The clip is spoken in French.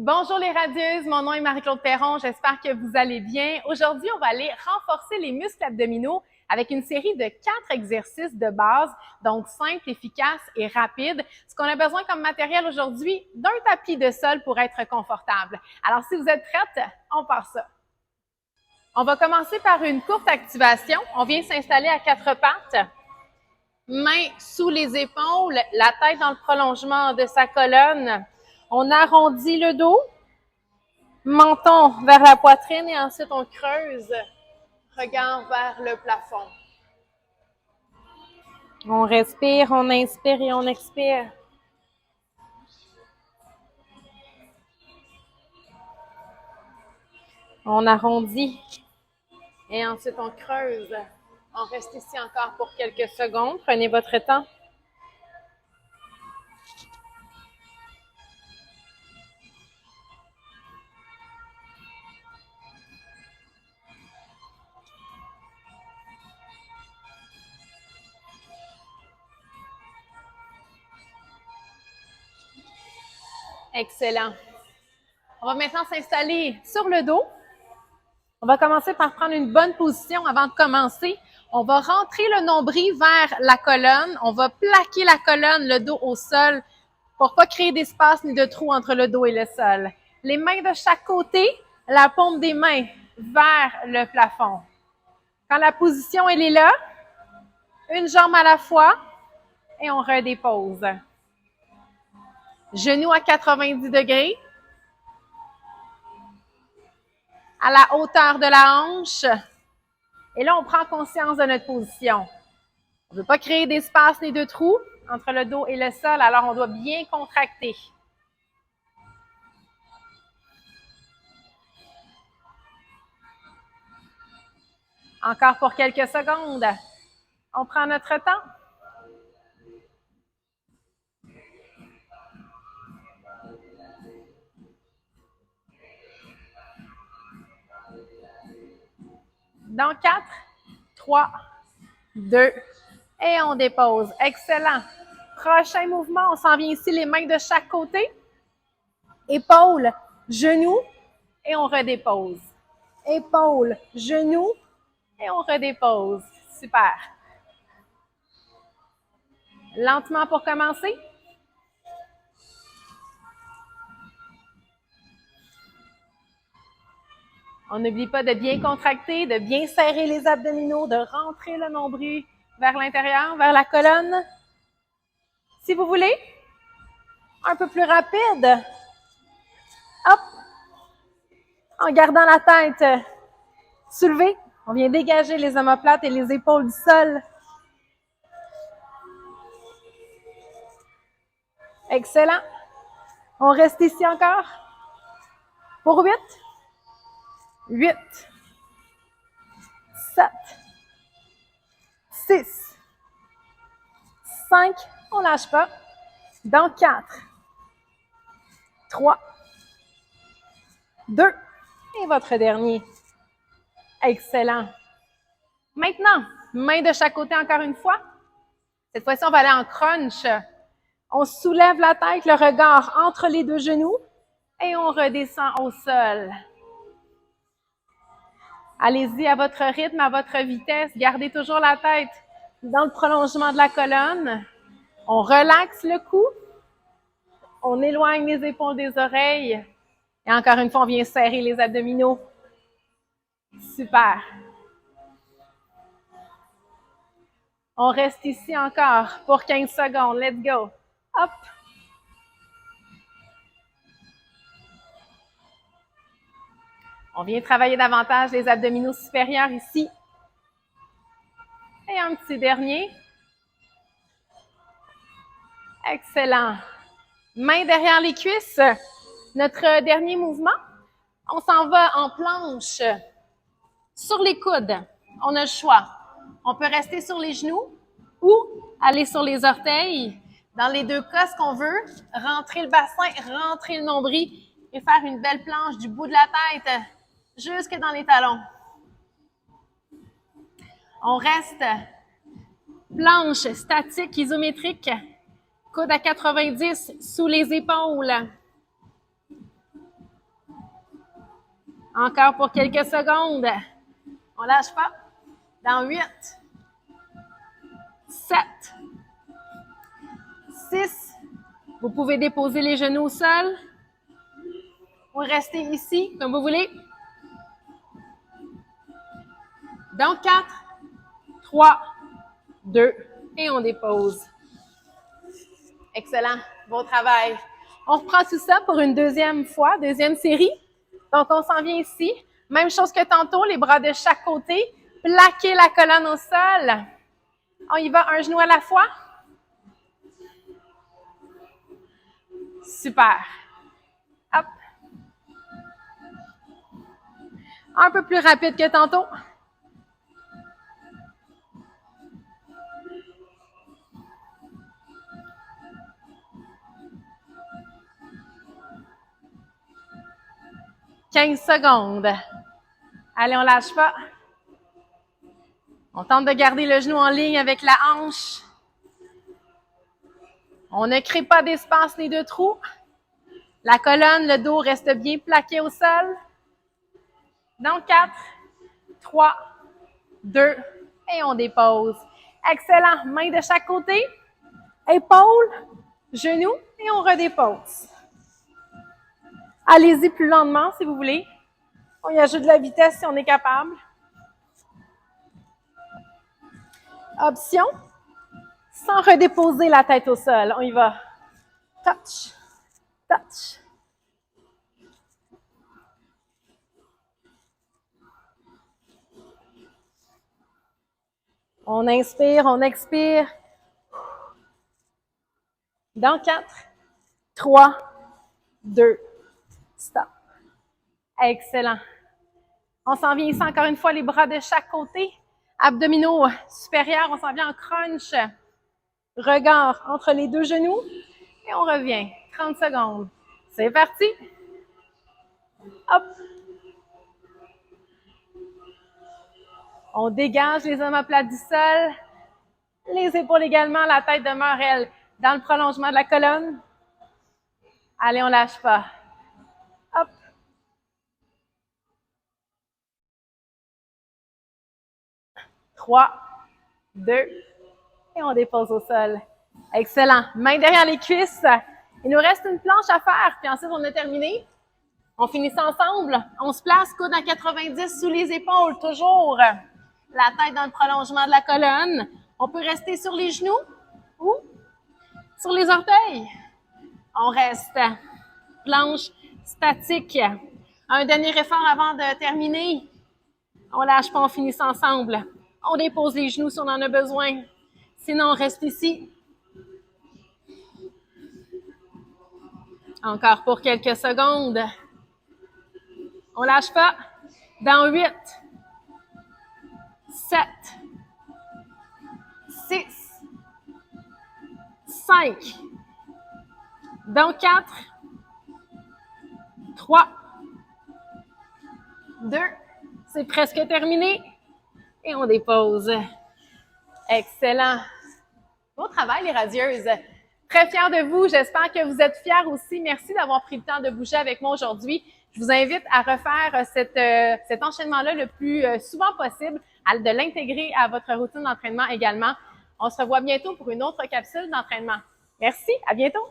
Bonjour les radieuses, mon nom est Marie-Claude Perron, j'espère que vous allez bien. Aujourd'hui, on va aller renforcer les muscles abdominaux avec une série de 4 exercices de base, donc simples, efficaces et rapides. Ce qu'on a besoin comme matériel aujourd'hui, d'un tapis de sol pour être confortable. Alors, si vous êtes prêtes, on part ça. On va commencer par une courte activation. On vient s'installer à 4 pattes. Mains sous les épaules, la tête dans le prolongement de sa colonne. On arrondit le dos, menton vers la poitrine et ensuite on creuse, regard vers le plafond. On respire, on inspire et on expire. On arrondit et ensuite on creuse. On reste ici encore pour quelques secondes. Prenez votre temps. Excellent. On va maintenant s'installer sur le dos. On va commencer par prendre une bonne position avant de commencer. On va rentrer le nombril vers la colonne. On va plaquer la colonne, le dos au sol pour pas créer d'espace ni de trou entre le dos et le sol. Les mains de chaque côté, la paume des mains vers le plafond. Quand la position elle est là, une jambe à la fois et on redépose. Genoux à 90 degrés. À la hauteur de la hanche. Et là, on prend conscience de notre position. On ne veut pas créer d'espace ni de trou entre le dos et le sol, alors on doit bien contracter. Encore pour quelques secondes. On prend notre temps. Dans 4, 3, 2, et on dépose. Excellent. Prochain mouvement, on s'en vient ici, les mains de chaque côté. Épaules, genoux, et on redépose. Épaules, genoux, et on redépose. Super. Lentement pour commencer. On n'oublie pas de bien contracter, de bien serrer les abdominaux, de rentrer le nombril vers l'intérieur, vers la colonne. Si vous voulez, un peu plus rapide. Hop! En gardant la tête soulevée, on vient dégager les omoplates et les épaules du sol. Excellent. On reste ici encore pour 8, 8, 7, 6, 5, on lâche pas. Dans 4, 3, 2, et votre dernier. Excellent. Maintenant, main de chaque côté encore une fois. Cette fois-ci, on va aller en crunch. On soulève la tête, le regard entre les deux genoux et on redescend au sol. Allez-y à votre rythme, à votre vitesse. Gardez toujours la tête dans le prolongement de la colonne. On relaxe le cou. On éloigne les épaules des oreilles. Et encore une fois, on vient serrer les abdominaux. Super. On reste ici encore pour 15 secondes. Let's go. Hop. On vient travailler davantage les abdominaux supérieurs ici. Et un petit dernier. Excellent. Main derrière les cuisses. Notre dernier mouvement. On s'en va en planche. Sur les coudes. On a le choix. On peut rester sur les genoux ou aller sur les orteils. Dans les deux cas, ce qu'on veut, rentrer le bassin, rentrer le nombril et faire une belle planche du bout de la tête jusque dans les talons. On reste planche statique isométrique, coude à 90 sous les épaules. Encore pour quelques secondes. On lâche pas. Dans 8, 7, 6. Vous pouvez déposer les genoux au sol ou rester ici, comme vous voulez. Dans 4, 3, 2, et on dépose. Excellent, bon travail. On reprend tout ça pour une deuxième fois, deuxième série. Donc, on s'en vient ici. Même chose que tantôt, les bras de chaque côté. Plaquez la colonne au sol. On y va, un genou à la fois. Super. Hop. Un peu plus rapide que tantôt. « 15 secondes. Allez, on lâche pas. On tente de garder le genou en ligne avec la hanche. On ne crée pas d'espace ni de trous. La colonne, le dos reste bien plaqué au sol. Dans 4, 3, 2, et on dépose. Excellent. Main de chaque côté. Épaules, genoux, et on redépose. Allez-y plus lentement si vous voulez. On y ajoute de la vitesse si on est capable. Option, sans redéposer la tête au sol. On y va. Touch, touch. On inspire, on expire. Dans 4, 3, 2, stop. Excellent. On s'en vient ici encore une fois, les bras de chaque côté. Abdominaux supérieurs, on s'en vient en crunch. Regard entre les deux genoux. Et on revient. 30 secondes. C'est parti. Hop. On dégage les omoplates du sol. Les épaules également. La tête demeure, elle, dans le prolongement de la colonne. Allez, on lâche pas. Hop. Trois, 2, et on dépose au sol. Excellent. Main derrière les cuisses. Il nous reste une planche à faire, puis ensuite on a terminé. On finit ça ensemble. On se place, coude à 90 sous les épaules, toujours. La tête dans le prolongement de la colonne. On peut rester sur les genoux ou sur les orteils. On reste planche statique. Un dernier effort avant de terminer. On lâche pas, on finit ça ensemble. On dépose les genoux si on en a besoin. Sinon, on reste ici. Encore pour quelques secondes. On lâche pas. Dans 8, 7, 6, 5. Dans 4, 3, 2. C'est presque terminé. Et on dépose. Excellent. Bon travail, les radieuses. Très fière de vous. J'espère que vous êtes fiers aussi. Merci d'avoir pris le temps de bouger avec moi aujourd'hui. Je vous invite à refaire cet enchaînement-là le plus souvent possible, de l'intégrer à votre routine d'entraînement également. On se revoit bientôt pour une autre capsule d'entraînement. Merci, à bientôt.